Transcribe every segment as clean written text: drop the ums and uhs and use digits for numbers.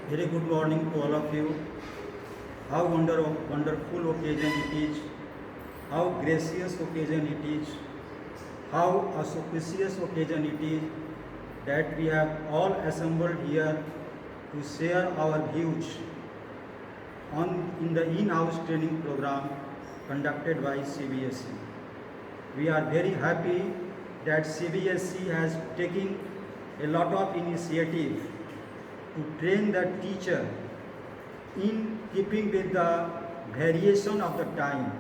Very good morning to all of you. How wonderful occasion it is. How gracious occasion it is. How auspicious occasion it is that we have all assembled here to share our views in the in-house training program conducted by CBSE. We are very happy that CBSE has taken a lot of initiative to train the teacher in keeping with the variation of the time,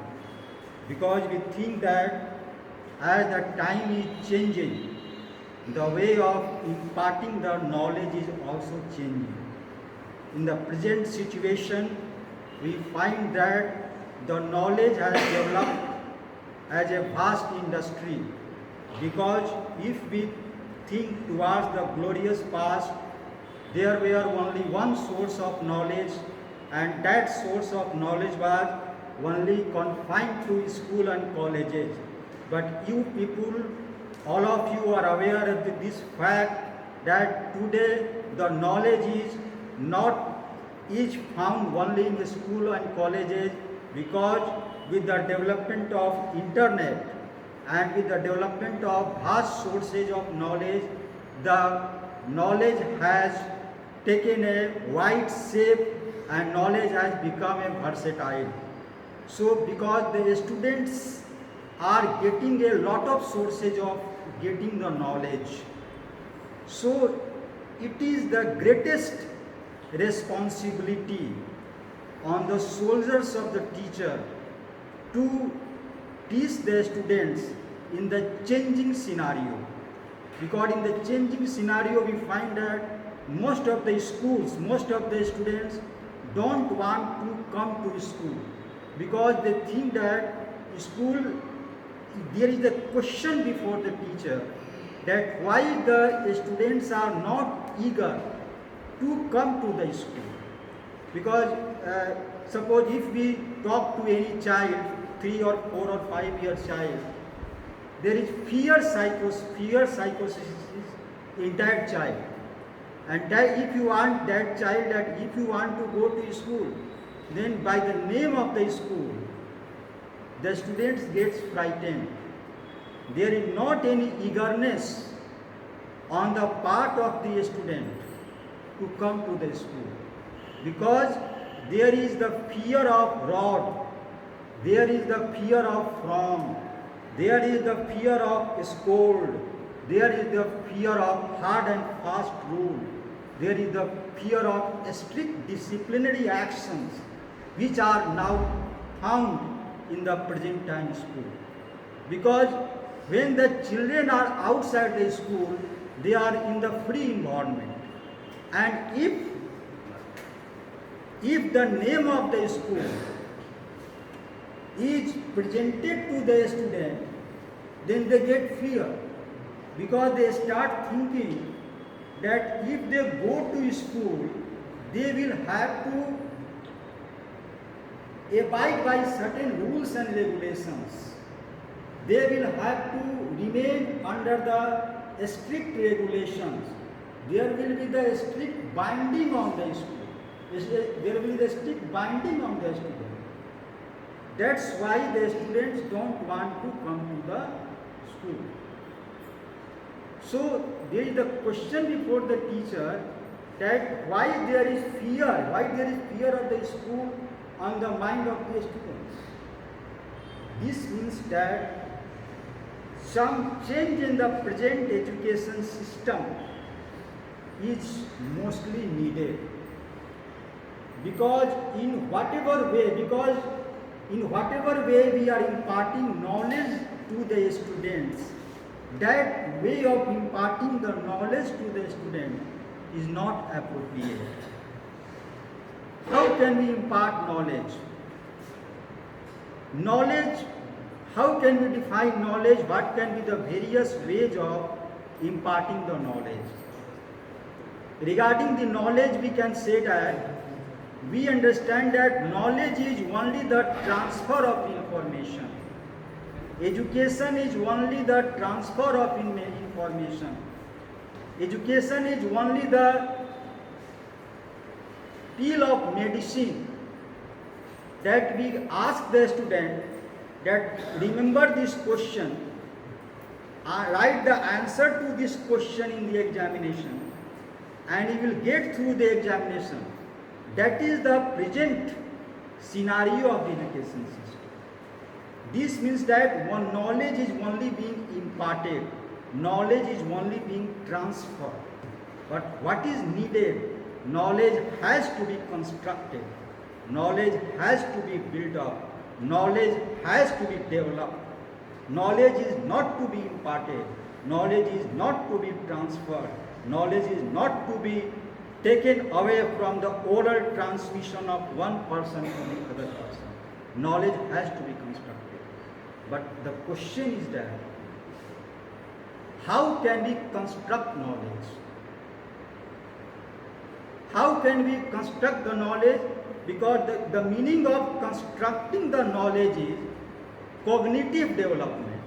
because we think that as the time is changing, the way of imparting the knowledge is also changing. In the present situation, we find that the knowledge has developed as a vast industry, because if we think towards the glorious past, there were only one source of knowledge, and that source of knowledge was only confined to school and colleges. But you people, all of you are aware of this fact that today the knowledge is found only in school and colleges, because with the development of internet and with the development of vast sources of knowledge, the knowledge has taken a wide shape and knowledge has become a versatile. So because the students are getting a lot of sources of getting the knowledge, so it is the greatest responsibility on the shoulders of the teacher to teach the students in the changing scenario. Because in the changing scenario, we find that most of the schools, most of the students don't want to come to school, because they think that school, there is a question before the teacher that why the students are not eager to come to the school. Because suppose if we talk to any child, 3 or 4 or 5 year child, there is fear psychosis in that child. And that if you want that child, that if you want to go to school, then by the name of the school, the students gets frightened. There is not any eagerness on the part of the student to come to the school, because there is the fear of rod, there is the fear of frown, there is the fear of scold, there is the fear of hard and fast rule, there is the fear of strict disciplinary actions which are now found in the present time school. Because when the children are outside the school, they are in the free environment, and if the name of the school is presented to the student, then they get fear, because they start thinking that if they go to school, they will have to abide by certain rules and regulations. They will have to remain under the strict regulations. There will be the strict binding on the school. There will be the strict binding on the student. That's why the students don't want to come to the school. So there is the question before the teacher that why there is fear of the school on the mind of the students. This means that some change in the present education system is mostly needed, because in whatever way we are imparting knowledge to the students, that way of imparting the knowledge to the student is not appropriate. How can we impart knowledge? How can we define knowledge? What can be the various ways of imparting the knowledge? Regarding the knowledge, we can say that we understand that knowledge is only the transfer of information. Education is only the transfer of information. Education is only the pill of medicine that we ask the student that remember this question, write the answer to this question in the examination, and he will get through the examination. That is the present scenario of the education system. This means that one knowledge is only being imparted, knowledge is only being transferred. But what is needed? Knowledge has to be constructed, knowledge has to be built up, knowledge has to be developed. Knowledge is not to be imparted, knowledge is not to be transferred, knowledge is not to be taken away from the oral transmission of one person to the other person. Knowledge has to be constructed. But the question is that how can we construct knowledge? How can we construct the knowledge? Because the meaning of constructing the knowledge is cognitive development.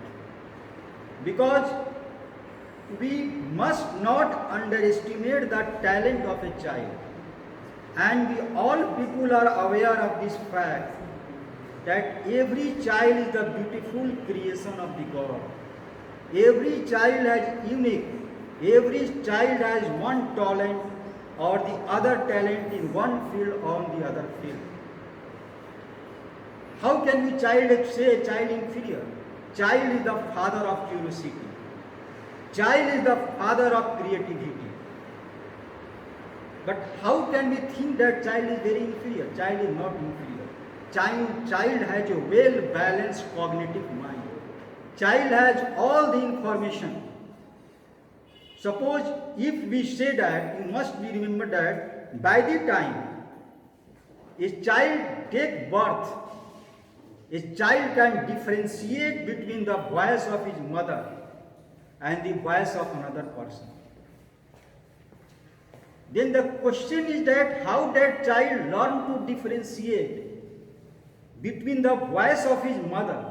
Because we must not underestimate the talent of a child. And we all people are aware of this fact that every child is the beautiful creation of the God. Every child has unique, every child has one talent or the other talent in one field or on the other field. How can we say a child inferior? Child is the father of curiosity. Child is the father of creativity. But how can we think that child is very inferior? Child is not inferior. Child has a well-balanced cognitive mind. Child has all the information. Suppose if we say that, you must be remembered that by the time a child takes birth, a child can differentiate between the voice of his mother and the voice of another person. Then the question is that how that child learn to differentiate between the voice of his mother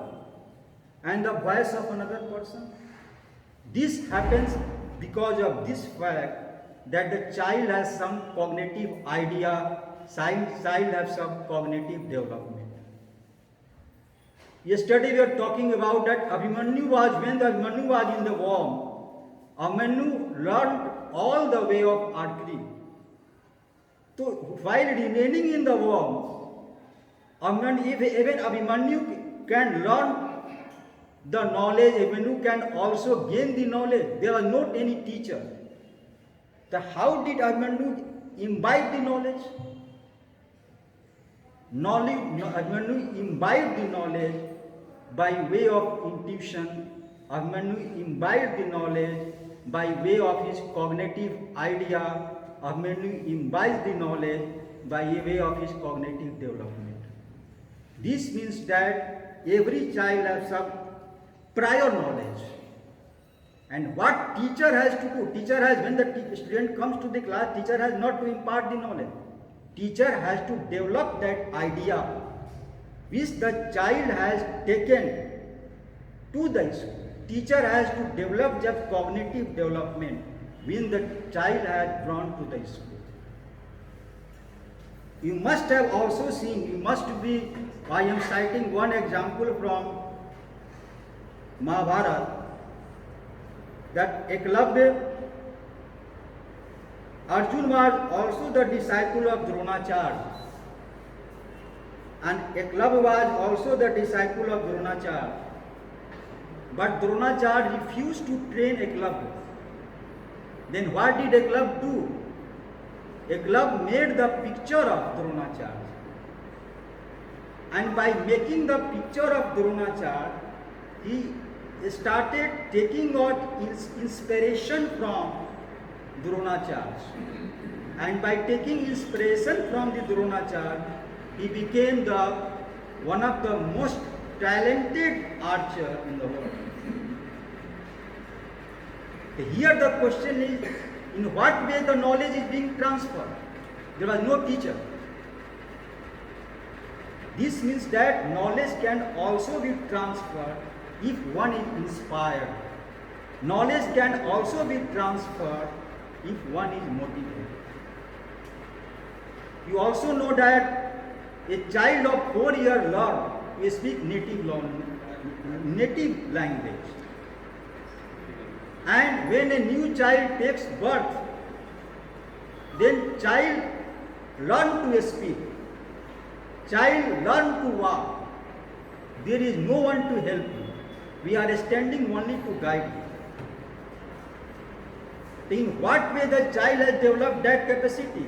and the voice of another person? This happens because of this fact that the child has some cognitive idea, child has some cognitive development. Yesterday we were talking about that when Abhimanyu was in the womb, Abhimanyu learned all the way of archery. So while remaining in the womb, even Abhimanyu can learn the knowledge, Abhimanyu can also gain the knowledge. There was not any teacher. So how did Abhimanyu imbibe the knowledge? Abhimanyu imbibed the knowledge by way of intuition. Abhimanyu imbibed the knowledge by way of his cognitive idea. Abhimanyu imbibes the knowledge by way of his cognitive development. This means that every child has some prior knowledge. And what teacher has to do? Teacher has, when the student comes to the class, teacher has not to impart the knowledge. Teacher has to develop that idea which the child has taken to the school. Teacher has to develop that cognitive development when the child has gone to the school. You must have also seen, I am citing one example from Mahabharata, that Eklavya, Arjun was also the disciple of Dronacharya, and Eklavya was also the disciple of Dronacharya. But Dronacharya refused to train Eklavya. Then what did Eklavya do? Eklavya made the picture of Dronacharya. And by making the picture of Dronacharya, he started taking out inspiration from Dronacharya. And by taking inspiration from the Dronacharya, he became one of the most talented archer in the world. Here the question is, in what way the knowledge is being transferred? There was no teacher. This means that knowledge can also be transferred if one is inspired. Knowledge can also be transferred if one is motivated. You also know that a child of 4 years learns to speak native language. And when a new child takes birth, then child learn to speak, child learn to walk. There is no one to help you. We are standing only to guide you. In what way the child has developed that capacity?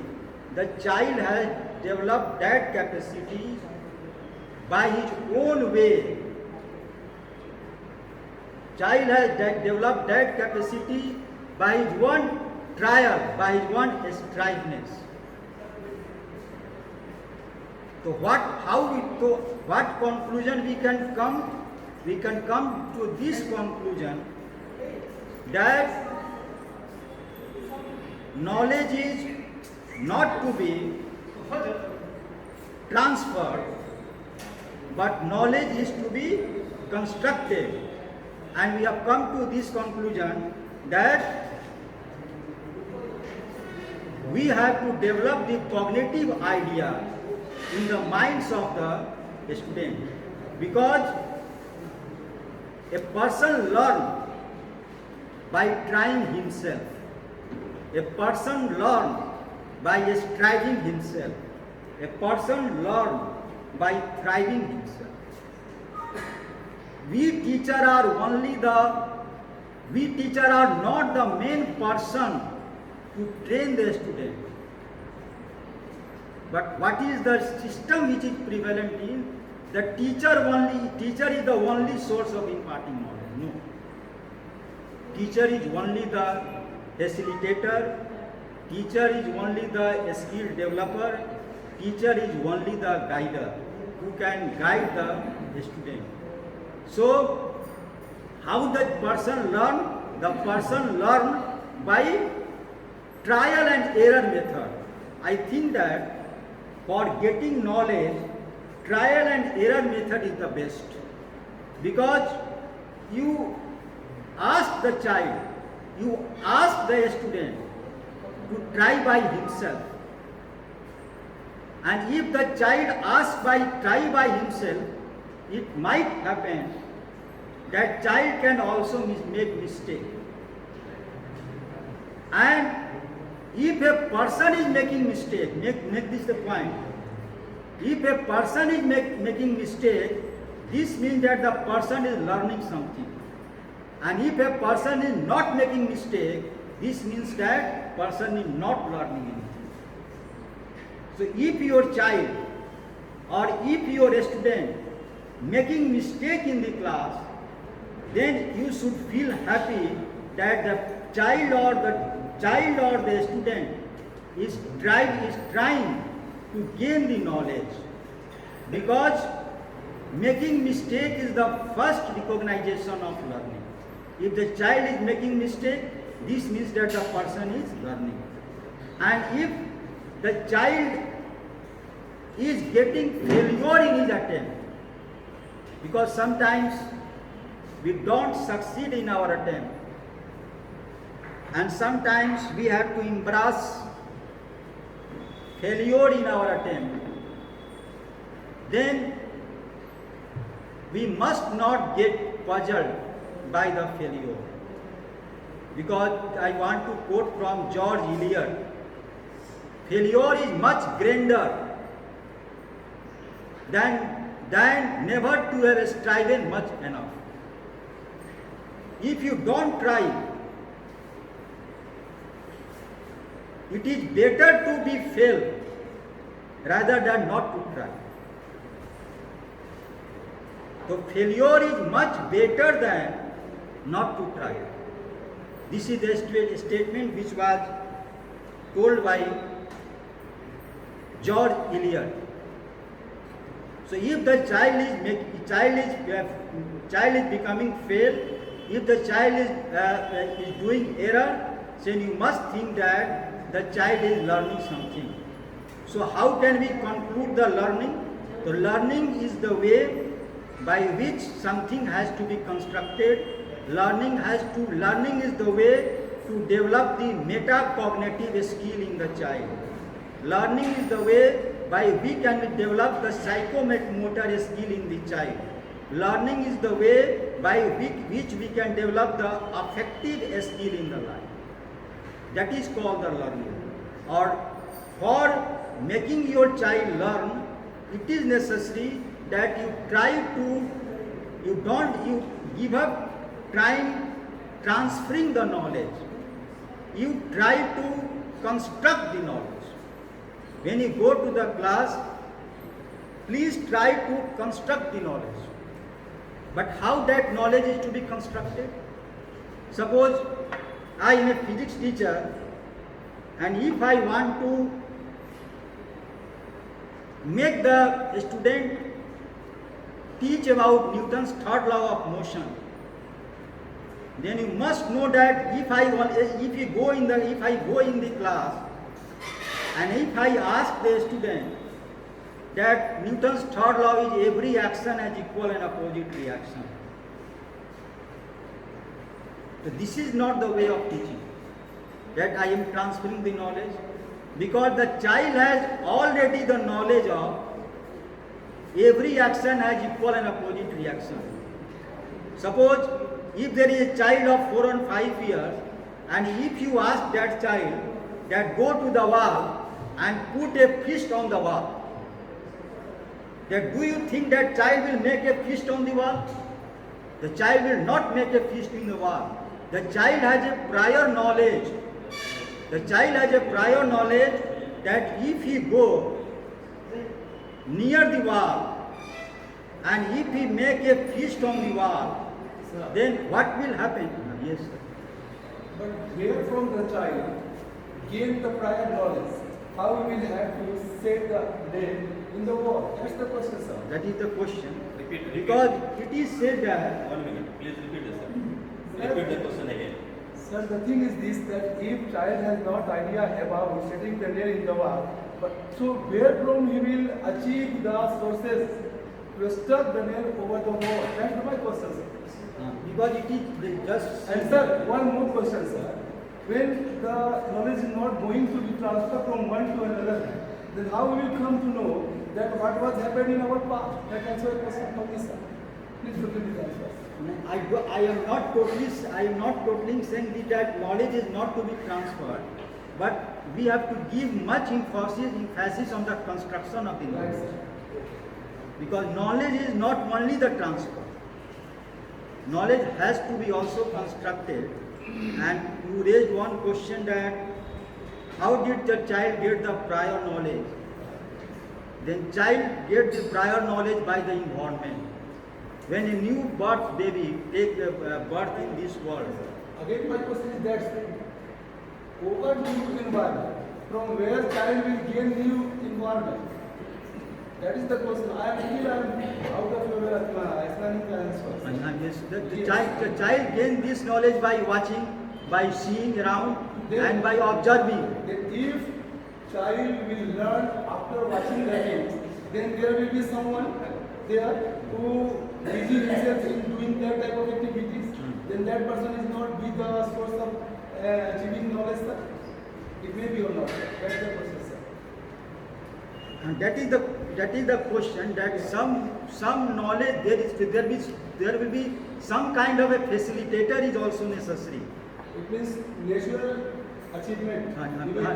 The child has developed that capacity by his own way. Child has developed that capacity by his own trial, by his own striveness. So what conclusion we can come? We can come to this conclusion that knowledge is not to be transferred, but knowledge is to be constructed. And we have come to this conclusion that we have to develop the cognitive idea in the minds of the student, because a person learns by trying himself. A person learns by striving himself. A person learns by thriving himself. We teacher are not the main person to train the student. But what is the system which is prevalent in? The teacher is the only source of imparting knowledge. No. Teacher is only the facilitator. Teacher is only the skill developer. Teacher is only the guider who can guide the student. So, how the person learn? The person learn by trial and error method. I think that for getting knowledge, trial and error method is the best, because you ask the child, you ask the student to try by himself, and if the child try by himself, it might happen that child can also make mistake. And if a person is making mistake, make this the point. If a person is making mistake, this means that the person is learning something. And if a person is not making mistake, this means that person is not learning anything. So if your child or if your student making mistake in the class, then you should feel happy that the child or the student is trying to gain the knowledge, because making mistake is the first recognition of learning. If the child is making mistake, this means that the person is learning. And if the child is getting failure in his attempt, because sometimes we don't succeed in our attempt, and sometimes we have to embrace failure in our attempt, then we must not get puzzled by the failure. Because I want to quote from George Eliot, failure is much grander than never to have striven much enough. If you don't try, it is better to be failed rather than not to try. So failure is much better than not to try. This is the statement which was told by George Eliot. So if the child is becoming fail, if the child is doing error, then you must think that the child is learning something. So how can we conclude the learning? The learning is the way by which something has to be constructed. Learning is the way to develop the metacognitive skill in the child. Learning is the way by which can we develop the psychomotor skill in the child. Learning is the way by which we can develop the affective skill in the life. That is called the learning. Or for making your child learn, it is necessary that you you give up trying transferring the knowledge. You try to construct the knowledge. When you go to the class, please try to construct the knowledge. But how that knowledge is to be constructed? Suppose I am a physics teacher, and if I want to make the student teach about Newton's third law of motion, then you must know that if I go in the class and if I ask the student that Newton's third law is every action has equal and opposite reaction. So this is not the way of teaching, that I am transferring the knowledge, because the child has already the knowledge of every action has equal and opposite reaction. Suppose if there is a child of 4 and 5 years, and if you ask that child that go to the wall and put a fist on the wall, that do you think that child will make a fist on the wall? The child will not make a fist in the wall. The child has a prior knowledge. The child has a prior knowledge that if he go near the wall and if he make a fist on the wall, then what will happen? Yes, sir. But where from the child gain the prior knowledge? How we will have to set the name in the wall? That's the question, sir. That is the question. Repeat. Because it is said that 1 minute. Please repeat this, sir. Repeat the question again. Sir, the thing is this, that if child has not idea about setting the nail in the wall, but so where from he will achieve the sources to stuck the nail over the wall? That's my question, sir. because it is just. And sir, one more question, sir. When the knowledge is not going to be transferred from one to another, then how we will come to know that what was happened in our past? That also a question for me, sir. Please look at the answer. I am not totally saying that knowledge is not to be transferred, but we have to give much emphasis on the construction of the knowledge. Right, sir. Because knowledge is not only the transfer. Knowledge has to be also constructed. And you raised one question that how did the child get the prior knowledge? Then child gets the prior knowledge by the environment. When a new birth baby takes birth in this world. Again, my question is that over new environment, from where child will gain new environment? That is the question. I am still out of your Islamic answer. Yes, the child gains this knowledge by watching, by seeing around, and by observing. If child will learn after watching the film, then there will be someone there who busy himself in doing that type of activities. Then that person is not be the source of achieving knowledge, sir. It may be or not. That's the question, sir. And that is the question, that some knowledge there will be some kind of a facilitator is also necessary. It means natural achievement.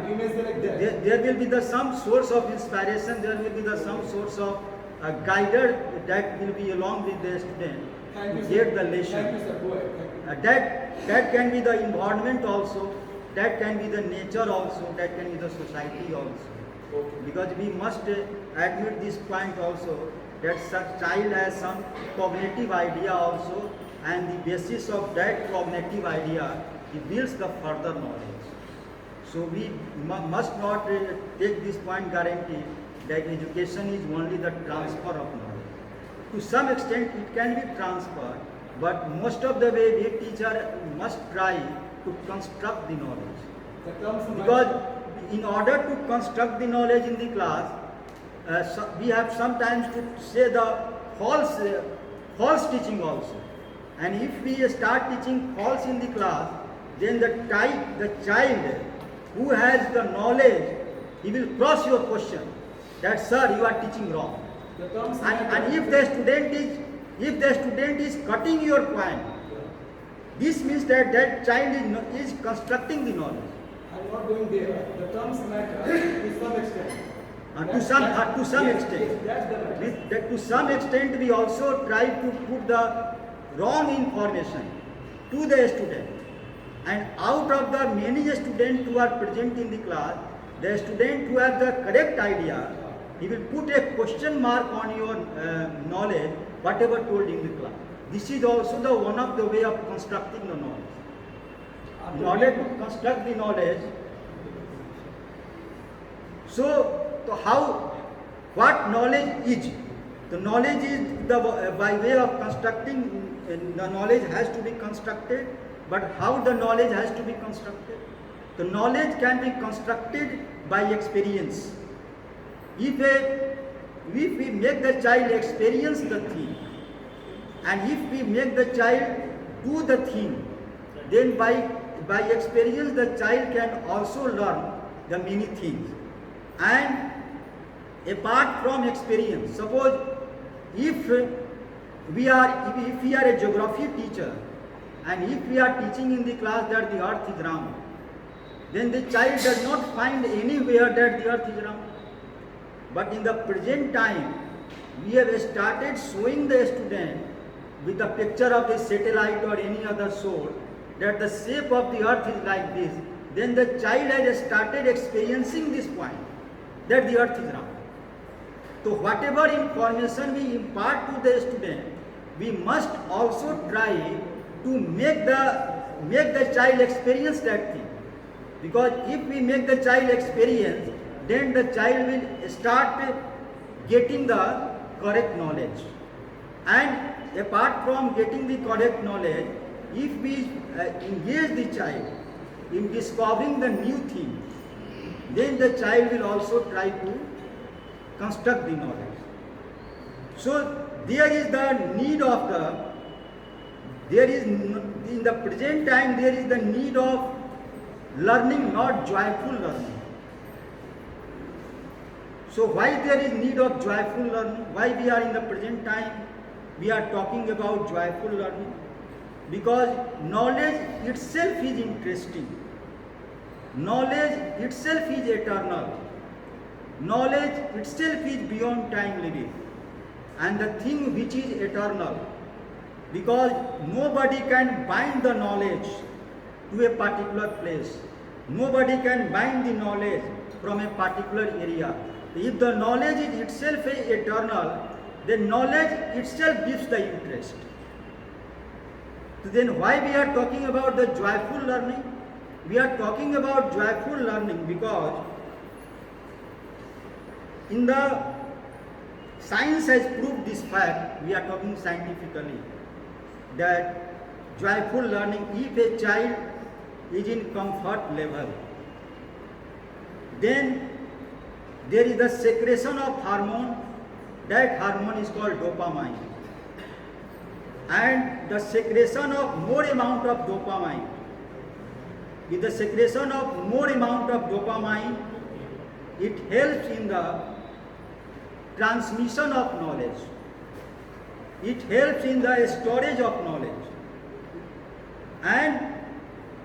You may select that. There will be some source of inspiration. There will be some source of a guider that will be along with the student to get the lesson. Thank you, sir. Go ahead. That can be the environment also. That can be the nature also. That can be the society also. Okay. Because we must admit this point also, that such child has some cognitive idea also, and the basis of that cognitive idea, he builds the further knowledge. So we must not take this point guarantee that education is only the transfer of knowledge. To some extent it can be transferred, but most of the way we teacher must try to construct the knowledge. Because in order to construct the knowledge in the class, we have sometimes to say the false teaching also. And if we start teaching false in the class, then the child who has the knowledge He will cross your question that sir, you are teaching wrong. The terms And if the student is cutting your point, this means that that child is constructing the knowledge. I'm not going there. The terms matter to some extent. To some extent. That's the matter. That to some extent we also try to put the wrong information to the student. And out of the many students who are present in the class, the student who has the correct idea, he will put a question mark on your knowledge, whatever told in the class. This is also the one of the way of constructing the knowledge. In order to construct the knowledge, what knowledge is? The knowledge is by way of constructing, the knowledge has to be constructed, but how the knowledge has to be constructed? The knowledge can be constructed by experience. If we make the child experience the thing, and if we make the child do the thing, then by experience the child can also learn the many things. And apart from experience, suppose if we are a geography teacher, and if we are teaching in the class that the earth is round, then the child does not find anywhere that the earth is round. But in the present time, we have started showing the student with a picture of a satellite or any other source that the shape of the earth is like this. Then the child has started experiencing this point, that the earth is round. So whatever information we impart to the student, we must also try to make the child experience that thing. Because if we make the child experience, then the child will start getting the correct knowledge. And apart from getting the correct knowledge, if we engage the child in discovering the new thing, then the child will also try to construct the knowledge. So there is the need of in the present time there is the need of learning, not joyful learning. So why there is need of joyful learning? Why we are in the present time we are talking about joyful learning? Because knowledge itself is interesting. Knowledge itself is eternal. Knowledge itself is beyond time limit. And the thing which is eternal, because nobody can bind the knowledge to a particular place. Nobody can bind the knowledge from a particular area. If the knowledge is itself eternal, then knowledge itself gives the interest. So then why we are talking about the joyful learning? We are talking about joyful learning because in the science has proved this fact, we are talking scientifically, that joyful learning, if a child is in comfort level, then there is the secretion of hormone. That hormone is called dopamine. And the secretion of more amount of dopamine, with the secretion of more amount of dopamine, it helps in the transmission of knowledge. It helps in the storage of knowledge. And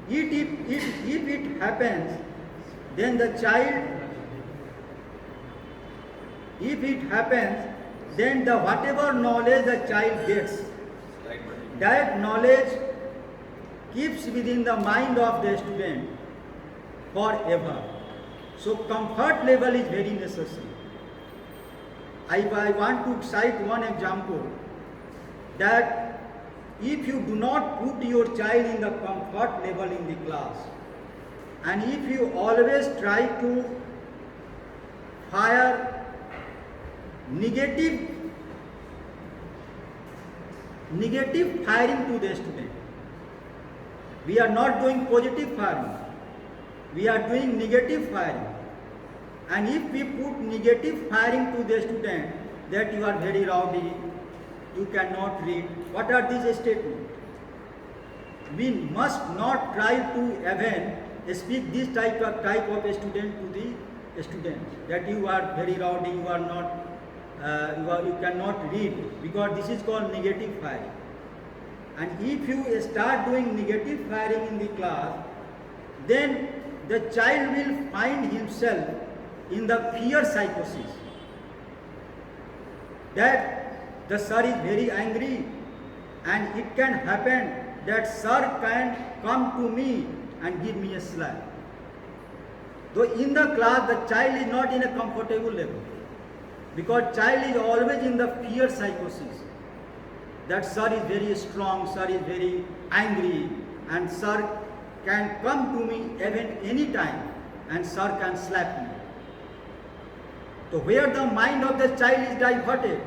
if it happens, then the child, if it happens, then the whatever knowledge the child gets, that knowledge keeps within the mind of the student forever. So comfort level is very necessary. I want to cite one example, that if you do not put your child in the comfort level in the class, and if you always try to fire negative firing to the student, we are not doing positive firing, we are doing negative firing. And if we put negative firing to the student, that you are very rowdy, you cannot read, what are these statements? We must not try to even speak this type of a student to the students that you are very rowdy, you are not, you cannot read, because this is called negative firing. And if you start doing negative firing in the class, then the child will find himself in the fear psychosis, that the sir is very angry, and it can happen that sir can come to me and give me a slap. Though in the class the child is not in a comfortable level, because child is always in the fear psychosis, that sir is very strong, sir is very angry, and sir can come to me even any time, and sir can slap me. So where the mind of the child is diverted,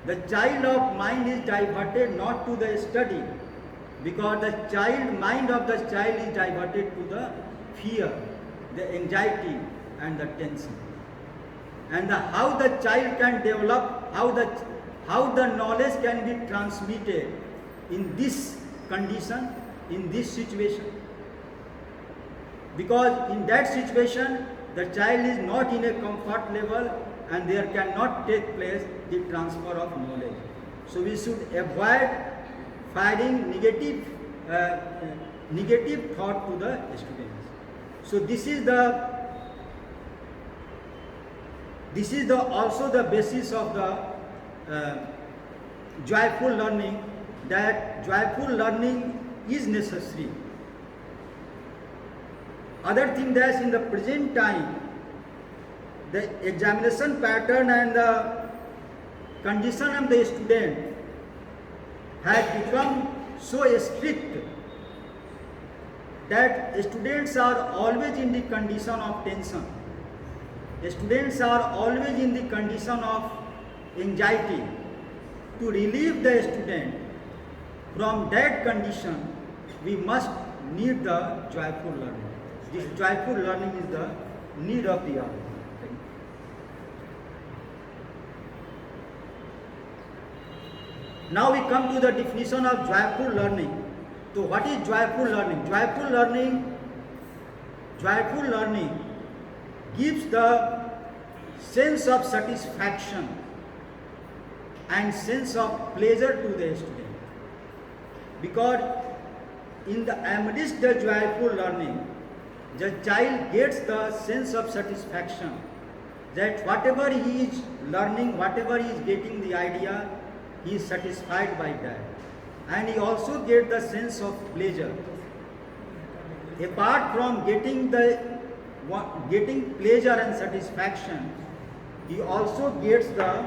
the child of mind is diverted not to the study, because the mind of the child is diverted to the fear, the anxiety and the tension. And how the child can develop, how the knowledge can be transmitted in this condition, in this situation. Because in that situation, the child is not in a comfort level, and there cannot take place the transfer of knowledge. So we should avoid firing negative thought to the students. So this is also the basis of the joyful learning, that joyful learning is necessary. Other thing that in the present time, the examination pattern and the condition of the student has become so strict that students are always in the condition of tension. Students are always in the condition of anxiety. To relieve the student from that condition, we must need the joyful learning. This joyful learning is the need of the hour. Now we come to the definition of joyful learning. So what is joyful learning? Joyful learning gives the sense of satisfaction and sense of pleasure to the student. Because in the amidst the joyful learning, the child gets the sense of satisfaction that whatever he is learning, whatever he is getting the idea, he is satisfied by that. And he also gets the sense of pleasure. Apart from getting pleasure and satisfaction, he also gets the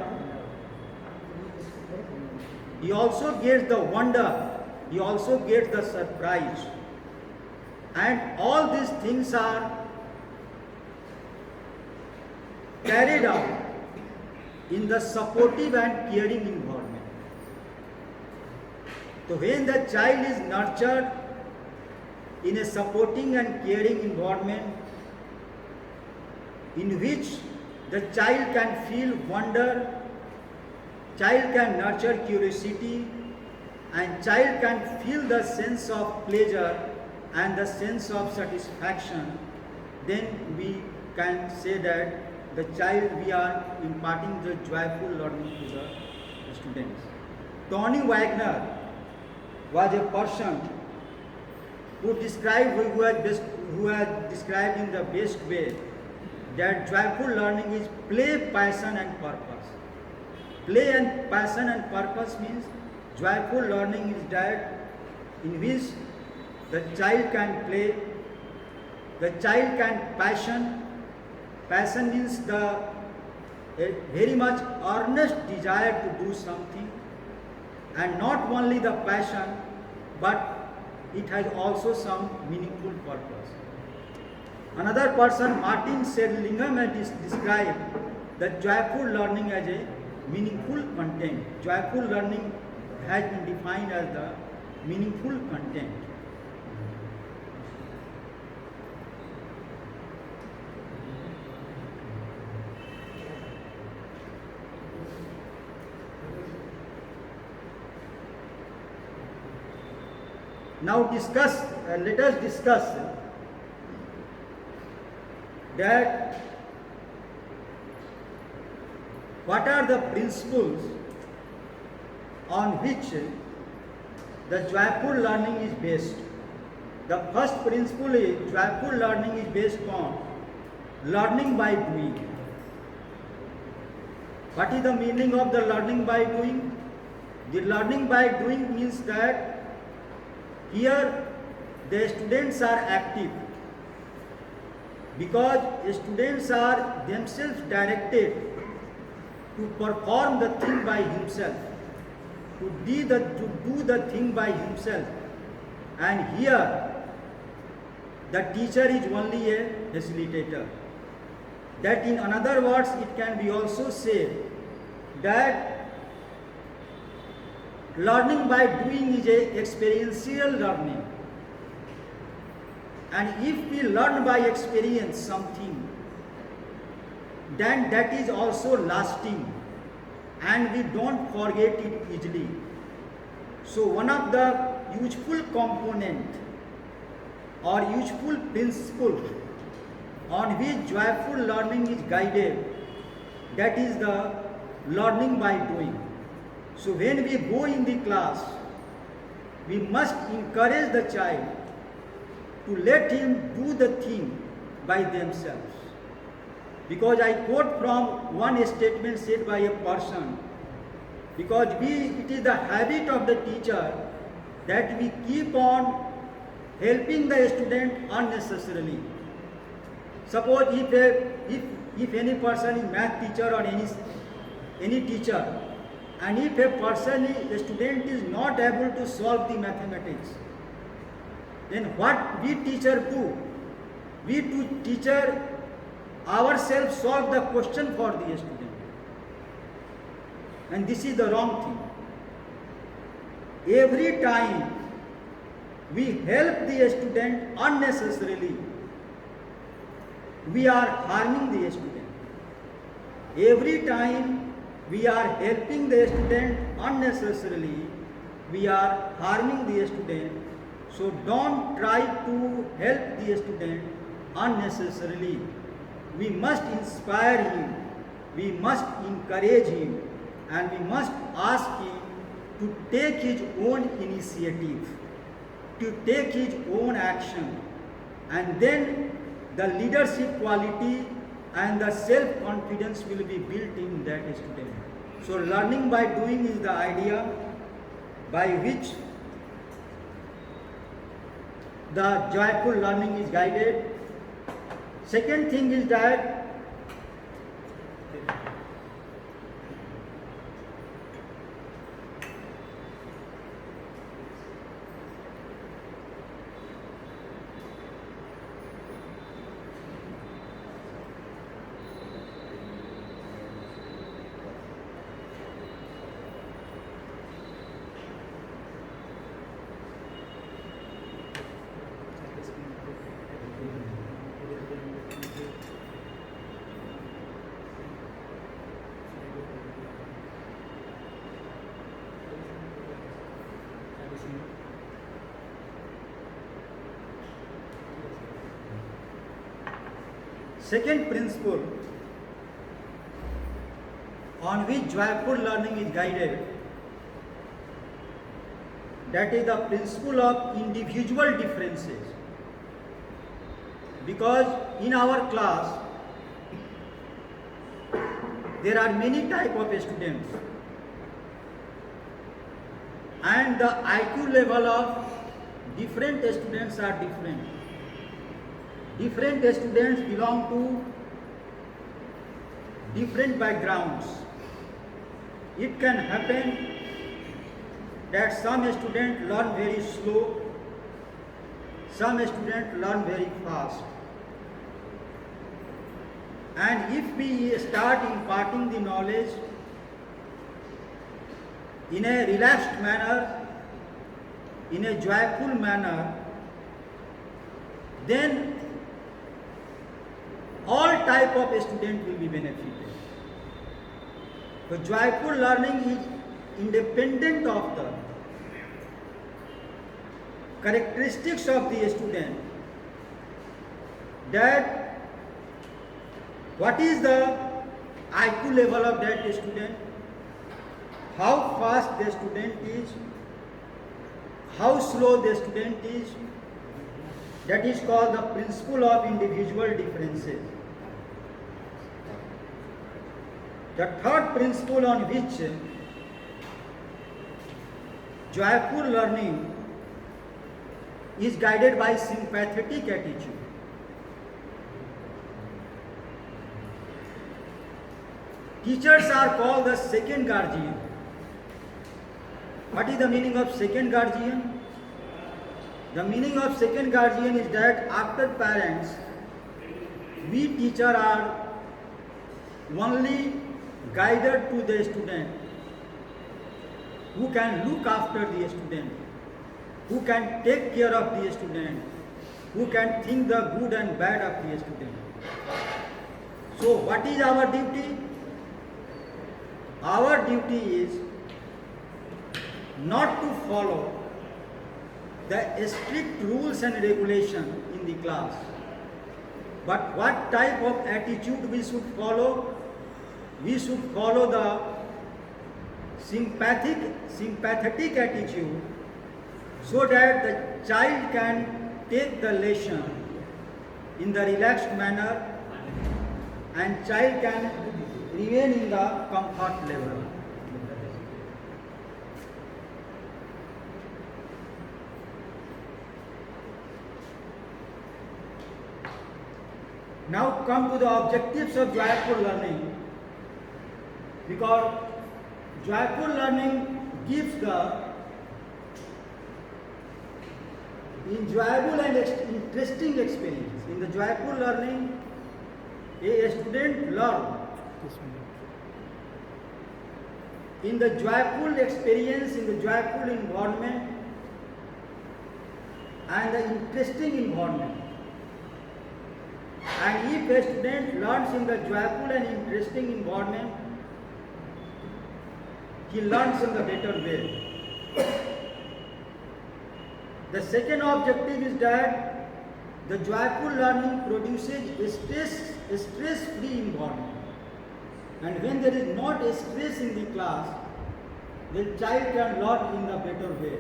wonder, he also gets the surprise. And all these things are carried out in the supportive and caring environment. So when the child is nurtured in a supporting and caring environment, in which the child can feel wonder, child can nurture curiosity, and child can feel the sense of pleasure and the sense of satisfaction, then we can say that the child, we are imparting the joyful learning to the students. Tony Wagner was a person who had described in the best way that joyful learning is play, passion and purpose. Play and passion and purpose means joyful learning is that in which the child can play, the child can passion. Passion means a very much earnest desire to do something, and not only the passion, but it has also some meaningful purpose. Another person, Martin Sedlingham, has described the joyful learning as a meaningful content. Joyful learning has been defined as the meaningful content. Now let us discuss that what are the principles on which the joyful learning is based. The first principle is joyful learning is based on learning by doing. What is the meaning of the learning by doing? The learning by doing means that here the students are active, because students are themselves directed to perform the thing by himself, to do the thing by himself, and here the teacher is only a facilitator. That in other words, it can be also said that learning by doing is a experiential learning. And if we learn by experience something, then that is also lasting and we don't forget it easily. So one of the useful component or useful principle on which joyful learning is guided, that is the learning by doing. So when we go in the class, we must encourage the child to let him do the thing by themselves. Because I quote from one statement said by a person, because it is the habit of the teacher that we keep on helping the student unnecessarily. Suppose if any person is math teacher or any teacher, and if a student is not able to solve the mathematics, then what we teacher do? We teacher ourselves solve the question for the student. And this is the wrong thing. Every time we help the student unnecessarily, we are harming the student. Every time we are helping the student unnecessarily, we are harming the student. So don't try to help the student unnecessarily. We must inspire him, we must encourage him, and we must ask him to take his own initiative, to take his own action, and then the leadership quality and the self-confidence will be built in that student. So learning by doing is the idea by which the joyful learning is guided. Second thing is that second principle on which joyful learning is guided, that is the principle of individual differences. Because in our class there are many type of students, and the IQ level of different students are different. Different students belong to different backgrounds. It can happen that some students learn very slow, some students learn very fast. And if we start imparting the knowledge in a relaxed manner, in a joyful manner, then all type of students will be benefited. So joyful learning is independent of the characteristics of the student, that what is the IQ level of that student, how fast the student is, how slow the student is. That is called the principle of individual differences. The third principle on which joyful learning is guided by sympathetic attitude. Teachers are called the second guardian. What is the meaning of second guardian? The meaning of second guardian is that after parents, we teacher are only guided to the student, who can look after the student, who can take care of the student, who can think the good and bad of the student. So what is our duty? Our duty is not to follow the strict rules and regulation in the class, but what type of attitude we should follow? We should follow the sympathetic attitude, so that the child can take the lesson in the relaxed manner and child can remain in the comfort level. Now come to the objectives of joyful learning, because joyful learning gives the enjoyable and interesting experience. In the joyful learning, a student learns. In the joyful experience, in the joyful environment and the interesting environment. And if a student learns in the joyful and interesting environment, he learns in the better way. The second objective is that the joyful learning produces a stress-free environment. And when there is not a stress in the class, the child can learn in a better way.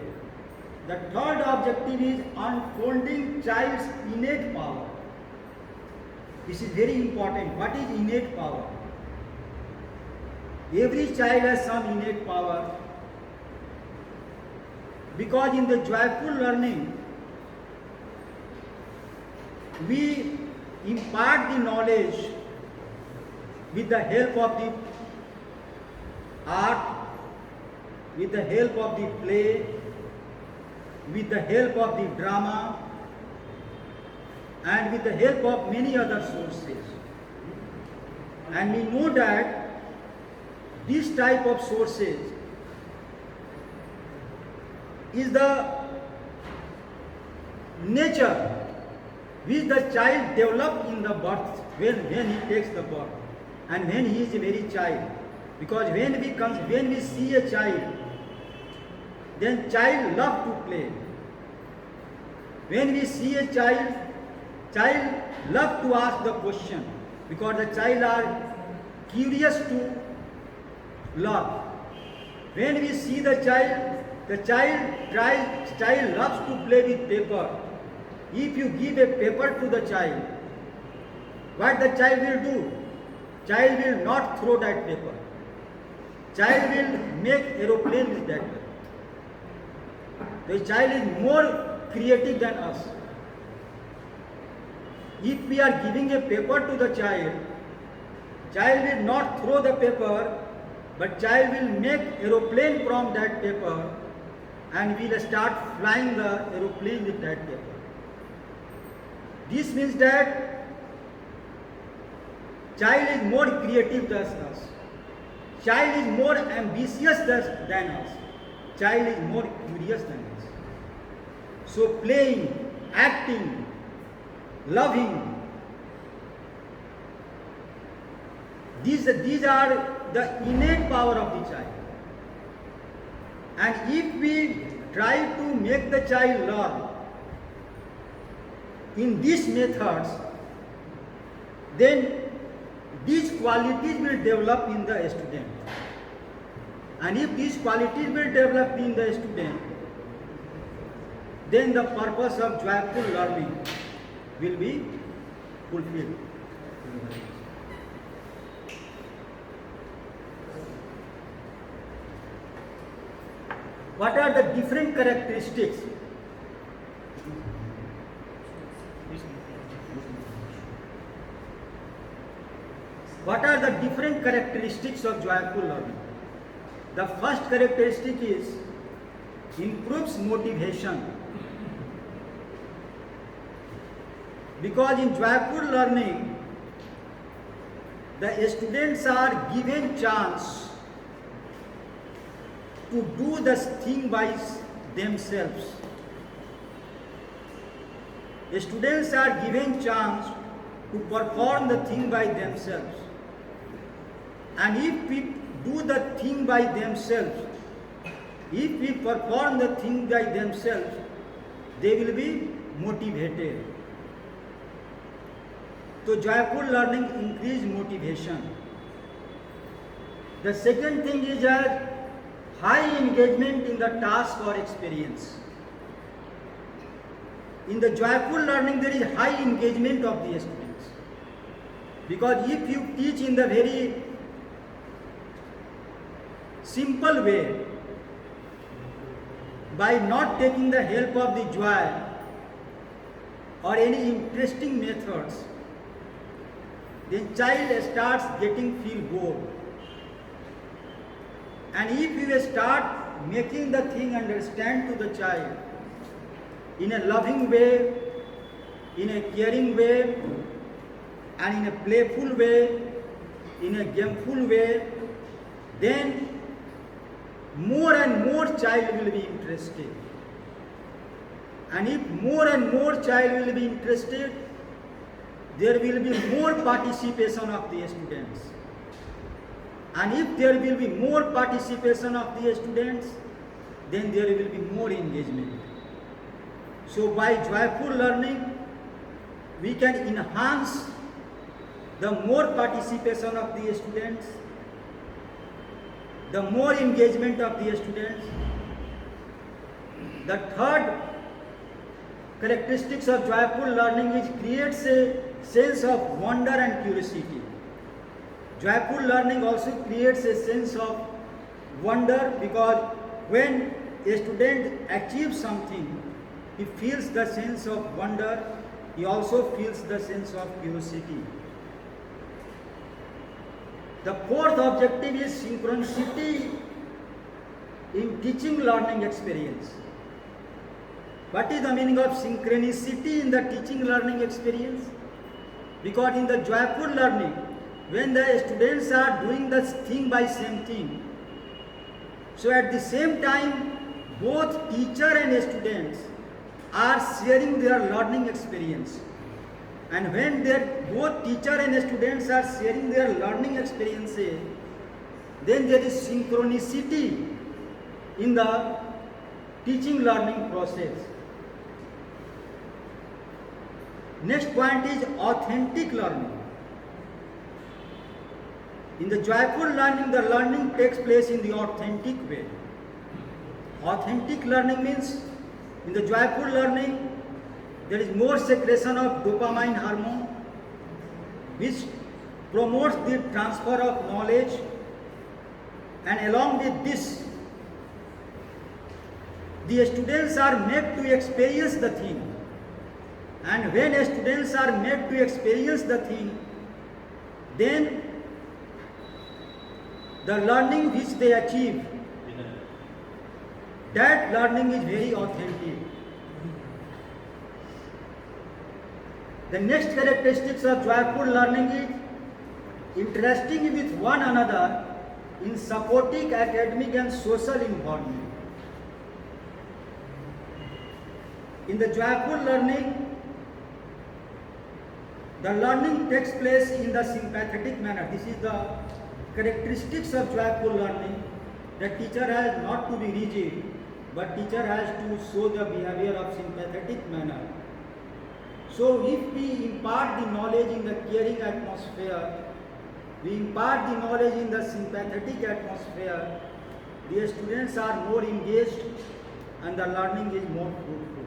The third objective is unfolding child's innate power. This is very important. What is innate power? Every child has some innate power, because in the joyful learning, we impart the knowledge with the help of the art, with the help of the play, with the help of the drama, and with the help of many other sources. And we know that this type of sources is the nature which the child develops in the birth, when he takes the birth and when he is a very child. Because when we see a child, then child love to play. When we see a child love to ask the question, because the child are curious to learn. When we see the child loves to play with paper. If you give a paper to the child, what the child will do? Child will not throw that paper. Child will make aeroplane with that paper. The child is more creative than us. If we are giving a paper to the child will not throw the paper, but child will make aeroplane from that paper and will start flying the aeroplane with that paper. This means that child is more creative than us. Child is more ambitious than us. Child is more curious than us. So playing, acting, loving, these are the innate power of the child. And if we try to make the child learn in these methods, then these qualities will develop in the student. And if these qualities will develop in the student, then the purpose of joyful learning will be fulfilled. What are the different characteristics? What are the different characteristics of joyful learning? The first characteristic is improves motivation. Because in joyful learning, the students are given chance to do the thing by themselves. The students are given chance to perform the thing by themselves. And if we do the thing by themselves, if we perform the thing by themselves, they will be motivated. So joyful learning increase motivation. The second thing is a high engagement in the task or experience. In the joyful learning there is high engagement of the students. Because if you teach in the very simple way, by not taking the help of the joy or any interesting methods, then child starts getting feel bored. And if you start making the thing understand to the child in a loving way, in a caring way, and in a playful way, in a gameful way, then more and more child will be interested. And if more and more child will be interested, there will be more participation of the students. And if there will be more participation of the students, then there will be more engagement. So by joyful learning, we can enhance the more participation of the students, the more engagement of the students. The third characteristics of joyful learning is creates a sense of wonder and curiosity. Joyful learning also creates a sense of wonder, because when a student achieves something, he feels the sense of wonder, he also feels the sense of curiosity. The fourth objective is synchronicity in teaching learning experience. What is the meaning of synchronicity in the teaching learning experience? Because in the joyful learning, when the students are doing the thing by same thing, so at the same time, both teacher and students are sharing their learning experience. And when both teacher and students are sharing their learning experiences, then there is synchronicity in the teaching learning process. Next point is authentic learning. In the joyful learning, the learning takes place in the authentic way. Authentic learning means, in the joyful learning, there is more secretion of dopamine hormone, which promotes the transfer of knowledge, and along with this, the students are made to experience the thing. And when students are made to experience the thing, then the learning which they achieve, that learning is very authentic. The next characteristics of joyful learning is interacting with one another in supporting academic and social environment. In the joyful learning, the learning takes place in the sympathetic manner. This is the characteristics of joyful learning. The teacher has not to be rigid, but teacher has to show the behavior of sympathetic manner. So if we impart the knowledge in the caring atmosphere, we impart the knowledge in the sympathetic atmosphere, the students are more engaged and the learning is more fruitful.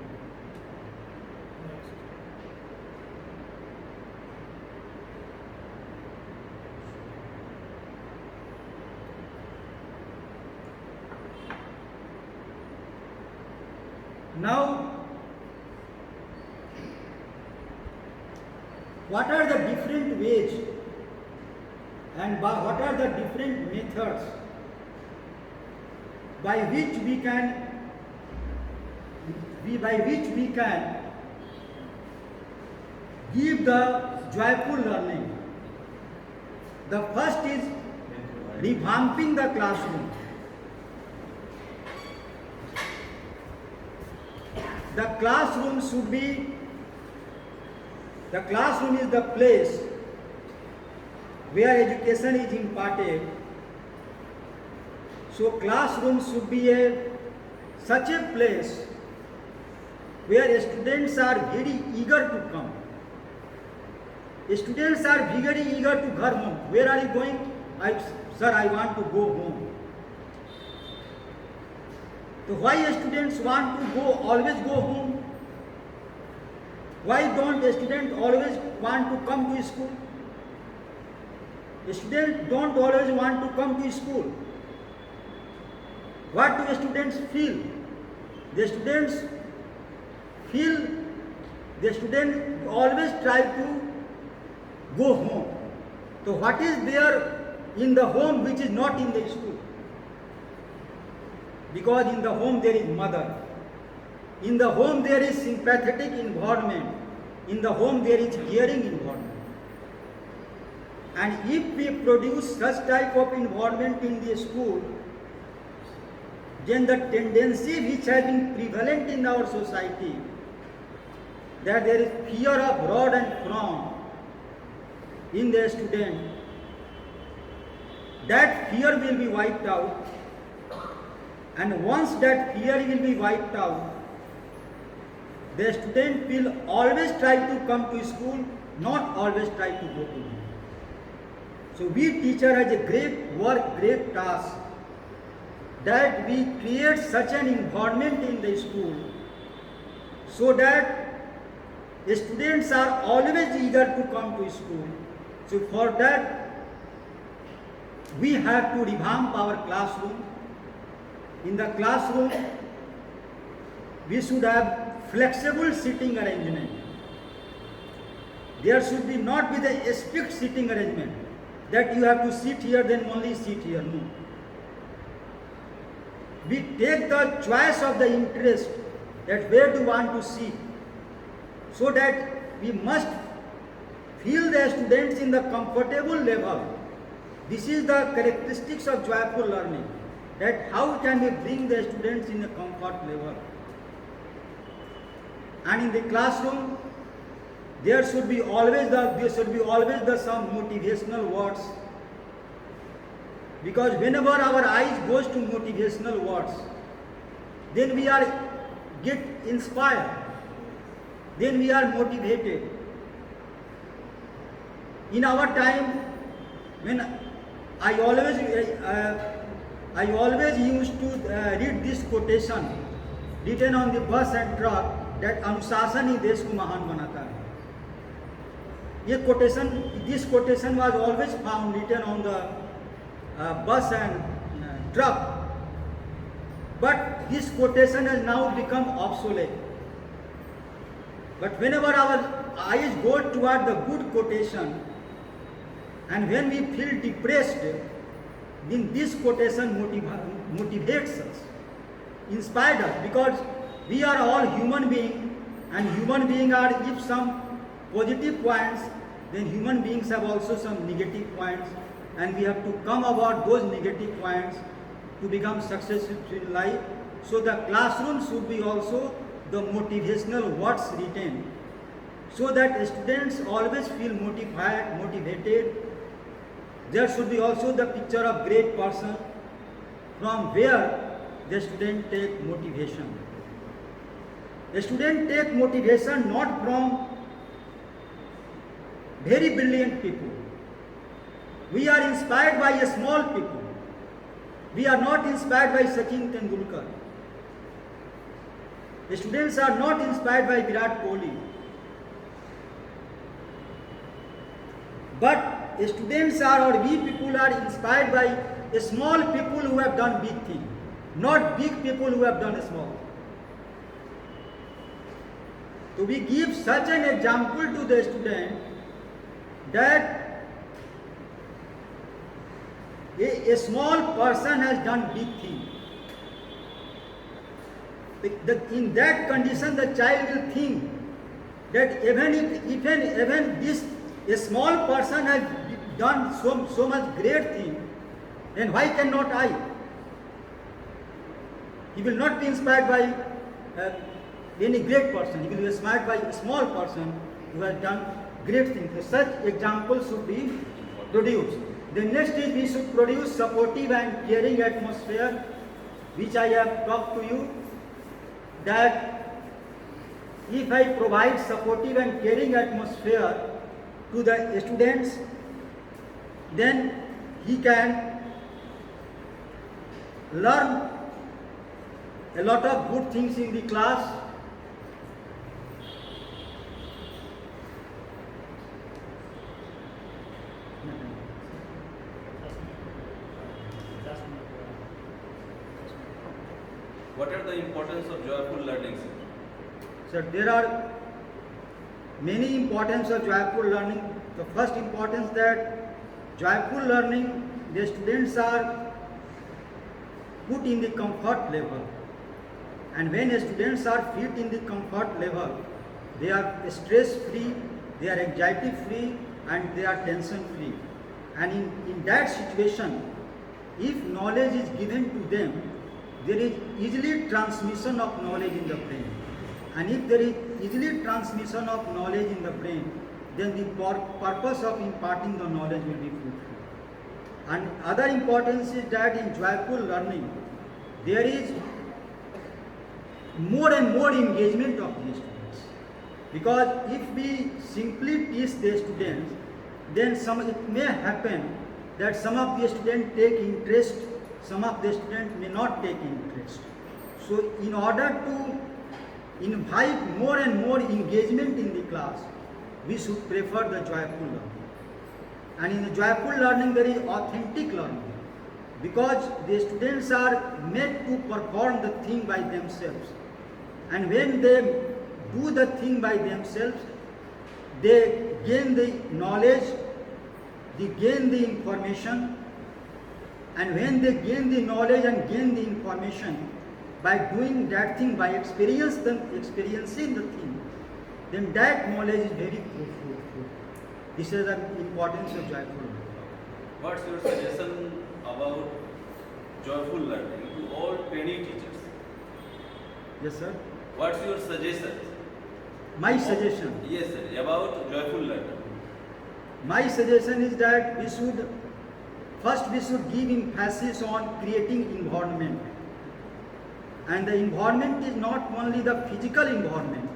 Now, what are the different ways and what are the different methods by which we can give the joyful learning? The first is revamping the classroom. The classroom is the place where education is imparted. So classroom should be such a place where students are very eager to come. Students are very eager to go home. Where are you going? Sir, I want to go home. So why students want to always go home? Why don't students always want to come to school? Students don't always want to come to school. What do students feel? The students always try to go home. So what is there in the home which is not in the school? Because in the home there is mother. In the home there is sympathetic environment. In the home there is caring environment. And if we produce such type of environment in the school, then the tendency which has been prevalent in our society, that there is fear of rod and frown in the student, that fear will be wiped out. And once that fear will be wiped out, the student will always try to come to school, not always try to go to home. So we teacher has a great work, great task, that we create such an environment in the school so that the students are always eager to come to school. So for that, we have to revamp our classroom. In the classroom, we should have flexible sitting arrangement. There should not be the strict sitting arrangement that you have to sit here, then only sit here. No. We take the choice of the interest, that where do you want to sit, so that we must feel the students in the comfortable level. This is the characteristics of joyful learning, that how can we bring the students in a comfort level. And in the classroom, there should be always the some motivational words, because whenever our eyes goes to motivational words, then we are get inspired, then we are motivated. In our time, when I always used to read this quotation written on the bus and truck, that अनुशासन ही देश को महान बनाता है. This quotation was always found written on the bus and truck, but this quotation has now become obsolete. But whenever our eyes go toward the good quotation, and when we feel depressed, then this quotation motivates us, inspires us, because we are all human beings, and human beings are, if some positive points, then human beings have also some negative points, and we have to come about those negative points to become successful in life. So the classroom should be also the motivational words written, so that students always feel motivated. There should be also the picture of great person, from where the student take motivation. The student take motivation not from very brilliant people. We are inspired by a small people. We are not inspired by Sachin Tendulkar. The students are not inspired by Virat Kohli. But the students are, or we people are inspired by a small people who have done big things, not big people who have done small. So we give such an example to the student that a small person has done big thing. In that condition, the child will think that even this a small person has done so much great thing, then why cannot I? He will not be inspired by any great person. He will be inspired by a small person who has done great things. So such examples should be produced. The next is we should produce supportive and caring atmosphere, which I have talked to you, that if I provide supportive and caring atmosphere to the students, then he can learn a lot of good things in the class. What are the importance of joyful learning, sir? So there are many importance of joyful learning. The first importance that joyful learning, the students are put in the comfort level, and when students are fit in the comfort level, they are stress free, they are anxiety free, and they are tension free. And in that situation, if knowledge is given to them, there is easily transmission of knowledge in the brain. And if there is easily transmission of knowledge in the brain, then the purpose of imparting the knowledge will be fulfilled. And other importance is that in joyful learning, there is more and more engagement of the students. Because if we simply teach the students, then it may happen that some of the students take interest, some of the students may not take interest. So in order to invite more and more engagement in the class, we should prefer the joyful learning. And in the joyful learning, there is authentic learning, because the students are made to perform the thing by themselves. And when they do the thing by themselves, they gain the knowledge, they gain the information, and when they gain the knowledge and gain the information by doing that thing, by experiencing the thing, then that knowledge is very fruitful. This is the importance of joyful learning. What's your suggestion about joyful learning to all trainee teachers? Yes, sir. What's your suggestion? My suggestion. Yes, sir. About joyful learning. My suggestion is that we should give emphasis on creating environment. And the environment is not only the physical environment.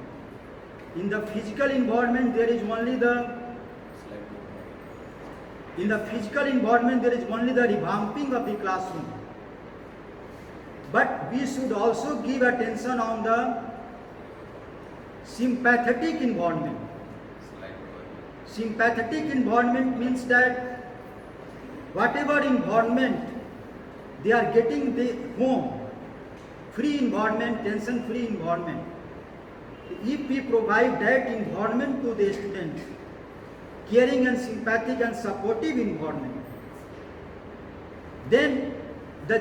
In the physical environment, there is only the revamping of the classroom. But we should also give attention on the sympathetic environment. Sympathetic environment means that whatever environment they are getting, the home, free environment, tension-free environment, if we provide that environment to the students, caring and sympathetic and supportive environment, then the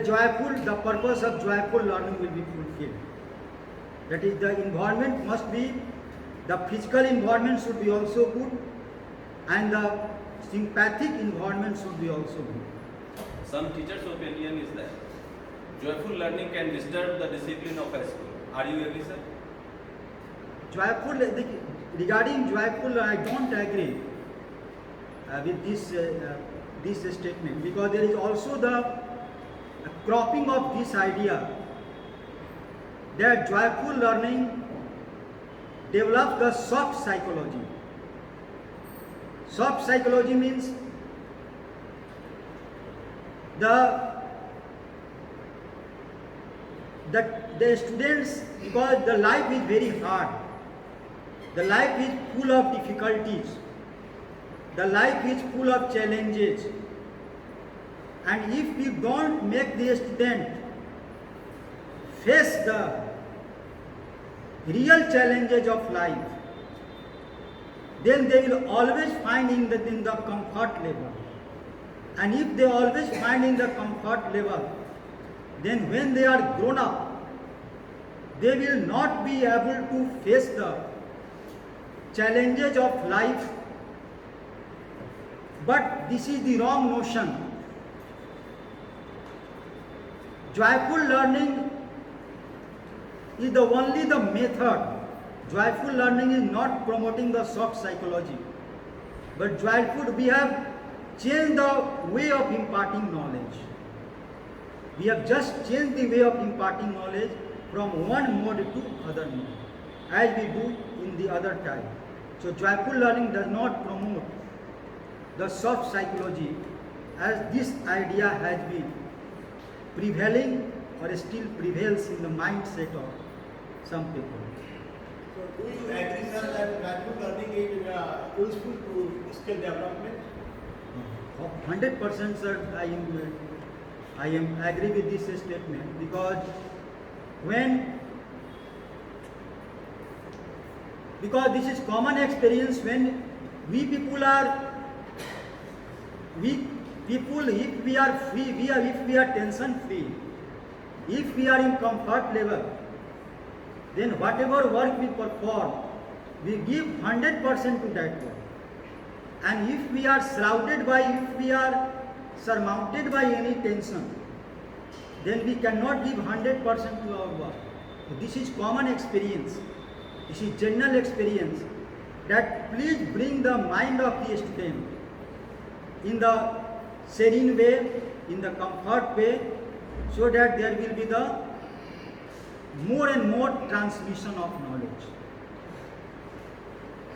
purpose of joyful learning will be fulfilled. That is, the environment must be, the physical environment should be also good, and the sympathetic environment should be also good. Some teachers' opinion is that joyful learning can disturb the discipline of a school. Are you agree, sir? Regarding joyful, I don't agree with this statement, because there is also the cropping of this idea that joyful learning develops the soft psychology. Soft psychology means the students, because the life is very hard, the life is full of difficulties, the life is full of challenges, and if we don't make the student face the real challenges of life, then they will always find in the comfort level. And if they always find in the comfort level, then when they are grown up, they will not be able to face the challenges of life. But this is the wrong notion. Joyful learning is only the method. Joyful learning is not promoting the soft psychology. But joyful, we have changed the way of imparting knowledge. We have just changed the way of imparting knowledge from one mode to other mode, as we do in the other time. So joyful learning does not promote the soft psychology, as this idea has been prevailing or still prevails in the mindset of some people. So do you agree, sir, that joyful learning is useful to skill development? 100%, sir, I am agree with this statement, because this is common experience when if we are free, if we are tension free, if we are in comfort level, then whatever work we perform, we give 100% to that work. And if we are surmounted by any tension, then we cannot give 100% to our work. So this is common experience. This is general experience, that please bring the mind of the student in the serene way, in the comfort way, so that there will be the more and more transmission of knowledge.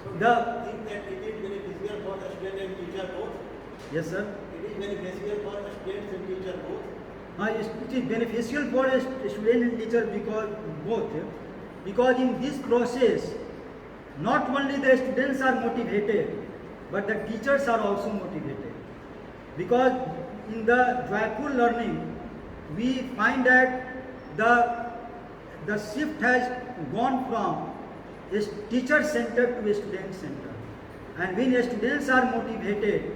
So do you think that it is beneficial for the student and teacher both? Yes, sir. It is beneficial for the students and teacher both? It is beneficial for a student and teacher because in this process, not only the students are motivated, but the teachers are also motivated. Because in the joyful learning, we find that the shift has gone from a teacher-centered to a student-centered. And when students are motivated,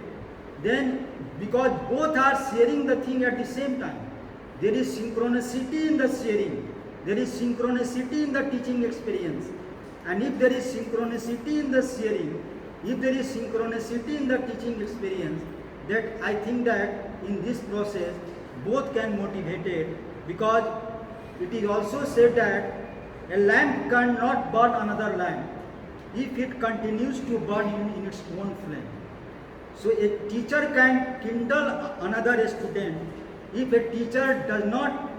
then because both are sharing the thing at the same time, there is synchronicity in the sharing, there is synchronicity in the teaching experience. And if there is synchronicity in the sharing, if there is synchronicity in the teaching experience, that I think that in this process both can motivate it, because it is also said that a lamp cannot burn another lamp if it continues to burn in its own flame. So a teacher can kindle another student if a teacher does not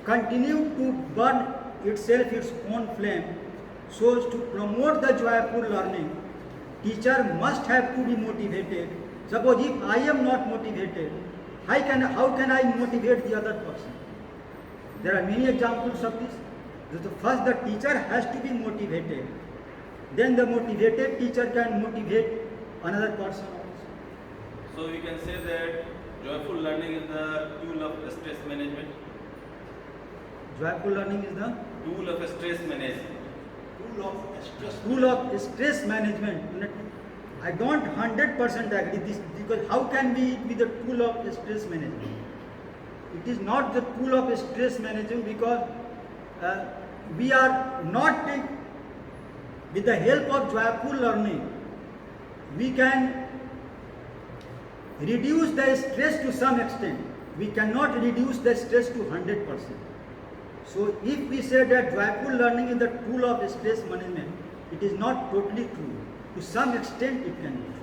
continue to burn itself its own flame. So to promote the joyful learning, teacher must have to be motivated. Suppose if I am not motivated, how can I motivate the other person? There are many examples of this. First, the teacher has to be motivated. Then the motivated teacher can motivate another person also. So we can say that joyful learning is the tool of stress management. Joyful learning is the Tool of stress management. tool of stress management. I don't 100% agree this, because how can we be the tool of stress management? It is not the tool of stress management, because we are not, with the help of joyful learning, we can reduce the stress to some extent. We cannot reduce the stress to 100%. So if we say that joyful learning is the tool of stress management, it is not totally true. To some extent it can be true.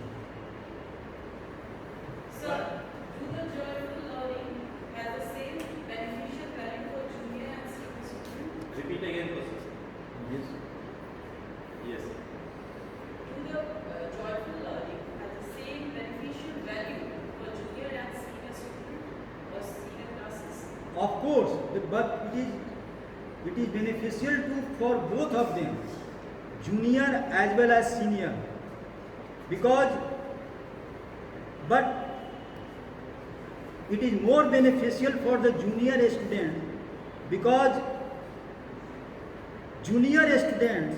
Sir, do the joyful learning have the same beneficial value for junior and senior students? Repeat again, process. Yes. Yes. Do the joyful learning have the same beneficial value for junior and senior students? of course, but it is beneficial for both of them, junior as well as senior, but it is more beneficial for the junior student because junior students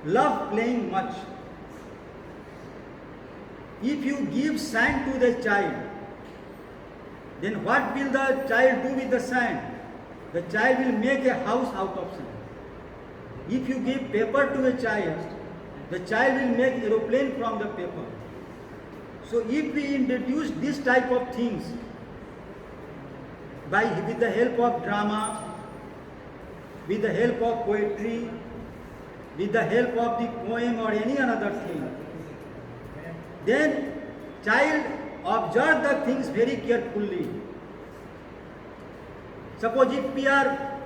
love playing much. If you give sand to the child, then what will the child do with the sand? The child will make a house out of sand. If you give paper to a child, the child will make aeroplane from the paper. So if we introduce this type of things with the help of drama, with the help of poetry, with the help of the poem or any another thing, then child observe the things very carefully. Suppose if we are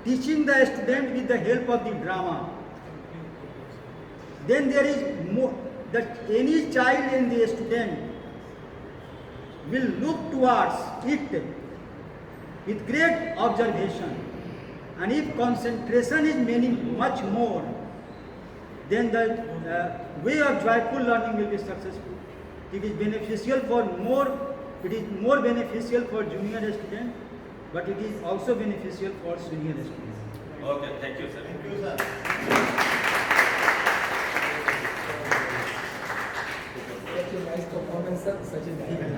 teaching the student with the help of the drama, then there is more that any child and the student will look towards it with great observation, and if concentration is much more, then the way of joyful learning will be successful. It is more beneficial for junior student, but it is also beneficial for senior student. Okay, thank you, sir. Thank you, sir. Such a nice performance, sir. Such a nice.